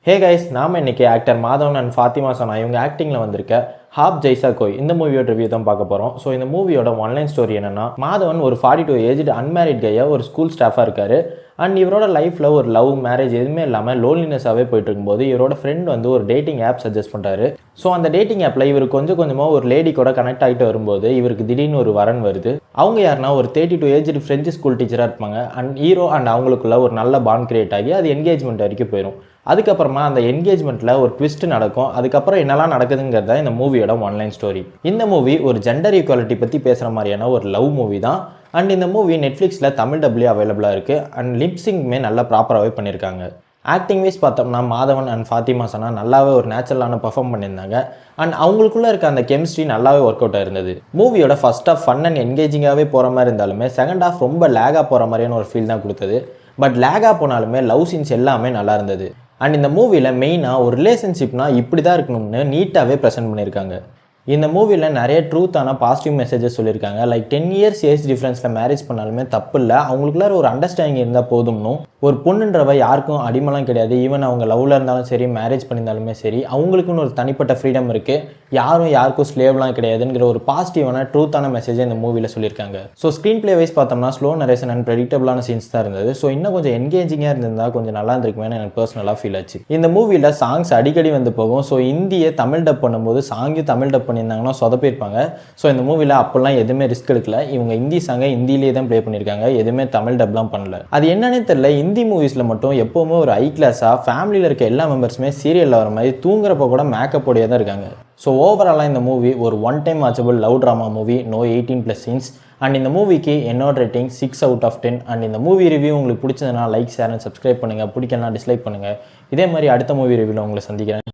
Hey guys, நாம இன்னைக்கு actor Madhavan and Fathima சனா இவங்க ஆக்டிங்கில் வந்திருக்க ஹாப் ஜெய்சா கோய் இந்த மூவியோட ரிவ்யூ தான் பார்க்க போகிறோம். ஸோ இந்த மூவியோட ஒன்லைன் ஸ்டோரி என்னன்னா, மாதவன் ஒரு 42 ஏஜ்டு அன்மேரிட் கையாக ஒரு ஸ்கூல் ஸ்டாஃபாக இருக்காரு. அண்ட் இவரோட லைஃப்பில் ஒரு லவ் மேரேஜ் எதுவுமே இல்லாமல் லோன்லினஸாகவே போயிட்டு இருக்கும்போது இவரோட ஃப்ரெண்ட் வந்து ஒரு டேட்டிங் ஆப் சஜஸ்ட் பண்ணுறாரு. ஸோ அந்த டேட்டிங் ஆப்பில் இவர் கொஞ்சம் கொஞ்சமாக ஒரு லேடி கூட கனெக்ட் ஆகிட்டு வரும்போது இவருக்கு திடீர்னு ஒரு வரன் வருது. அவங்க யாருன்னா ஒரு 32 ஏஜ்டு ஃப்ரெஞ்சு ஸ்கூல் டீச்சராக இருப்பாங்க. அண்ட் ஹீரோ அண்ட் அவங்களுக்குள்ள ஒரு நல்ல பாண்ட் கிரியேட் ஆகி அது என்கேஜ்மெண்ட் வரைக்கும் போயிடும். அதுக்கப்புறமா அந்த என்கேஜ்மெண்ட்டில் ஒரு ட்விஸ்ட் நடக்கும். அதுக்கப்புறம் என்னெல்லாம் நடக்குதுங்கிறத இந்த மூவியோட ஒன்லைன் ஸ்டோரி. இந்த மூவி ஒரு ஜெண்டர் ஈக்குவாலிட்டி பற்றி பேசுகிற மாதிரியான ஒரு லவ் மூவி தான். அண்ட் இந்த மூவி நெட்ஃப்ளிக்ஸில் தமிழ் டப்லேயே அவைலபிளாக இருக்குது. அண்ட் லிப்சிங்குமே நல்லா ப்ராப்பராகவே பண்ணியிருக்காங்க. ஆக்டிங் வைஸ் பார்த்தோம்னா மாதவன் அண்ட் ஃபாத்திமா சனா நல்லாவே ஒரு நேச்சுரலான பர்ஃபார்ம் பண்ணியிருந்தாங்க. அண்ட் அவங்களுக்குள்ளே இருக்க அந்த கெமிஸ்ட்ரி நல்லாவே ஒர்க் அவுட் ஆயிருந்தது. மூவியோட ஃபர்ஸ்ட் ஆஃப் ஃபன் அண்ட் என்கேஜிங்காகவே போகிற மாதிரி இருந்தாலுமே செகண்ட் ஆஃப் ரொம்ப லேகாக போகிற மாதிரியான ஒரு ஃபீல் தான் கொடுத்தது. பட் லேகாக போனாலுமே லவ் சீன்ஸ் எல்லாமே நல்லா இருந்தது. அண்ட் இந்த மூவியில் மெயினாக ஒரு ரிலேஷன்ஷிப்னா இப்படி தான் இருக்கணும்னு நீட்டாகவே ப்ரெசென்ட் பண்ணியிருக்காங்க. இந்த மூவியில் நிறைய ட்ரூத்தான பாசிட்டிவ் மெசேஜஸ் சொல்லியிருக்காங்க. லைக் 10 இயர்ஸ் ஏஜ் டிஃப்ரென்ஸில் மேரேஜ் பண்ணாலுமே தப்பு இல்லை, அவங்களுக்குள்ள ஒரு அண்டர்ஸ்டாண்டிங் இருந்தால் போதும்னும். ஒரு பொண்ணுன்றவ யாருக்கும் அடிமைலாம் கிடையாது. ஈவன் அவங்க லவ்வில் இருந்தாலும் சரி, மேரேஜ் பண்ணியிருந்தாலுமே சரி, அவங்களுக்குன்னு ஒரு தனிப்பட்ட ஃப்ரீடம் இருக்குது. யாருக்கும் ஸ்லேவ்லாம் கிடையாதுங்கிற ஒரு பாசிட்டிவான ட்ரூத்தான மெசேஜை இந்த மூவியில் சொல்லியிருக்காங்க. ஸோ ஸ்க்ரீன் பிளே வைஸ் பார்த்தோம்னா ஸ்லோ நரேஷன் அண்ட் ப்ரெடிக்டபிளான சீன்ஸ் தான் இருந்தது. ஸோ இன்னும் கொஞ்சம் என்கேஜிங்காக இருந்திருந்தால் கொஞ்சம் நல்லா இருந்திருக்குமேனு எனக்கு பர்சனலாக ஃபீல் ஆச்சு. இந்த மூவியில் சாங்ஸ் அடிக்கடி வந்து போகும். ஸோ இந்தியை தமிழ் டப் பண்ணும்போது சாங்கையும் தமிழ் டப் பண்ணியிருந்தாங்கன்னா சொதப்பிருப்பாங்க. ஸோ இந்த மூவியில் அப்போல்லாம் எதுவுமே ரிஸ்க் எடுக்கல. இவங்க ஹிந்தி சாங்கை ஹிந்திலேயே தான் ப்ளே பண்ணியிருக்காங்க, எதுவுமே தமிழ் டப்லாம் பண்ணல. அது என்னன்னே தெரியல, ஹிந்தி மூவிஸில் மட்டும் எப்போவுமே ஒரு ஹை கிளாஸாக ஃபேமிலியில் இருக்க எல்லா மெம்பர்ஸுமே சீரியலில் வர மாதிரி தூங்குறப்போ கூட மேக்கப் உடையே தான் இருக்காங்க. ஸோ ஓவராலாக இந்த மூவி ஒரு one time watchable love drama movie, no 18+ scenes. And இந்த மூவிக்கு என்னோட ரேட்டிங் 6/10. அண்ட் இந்த மூவி ரிவ்யூ உங்களுக்கு பிடிச்சதுன்னா லைக், ஷேர் அண்ட் சப்ஸ்கிரைப் பண்ணுங்கள். பிடிக்கலனா டிஸ்லைக் பண்ணுங்கள். இதே மாதிரி அடுத்த மூவி ரிவ்யூவில் உங்களை சந்திக்கிறேன்.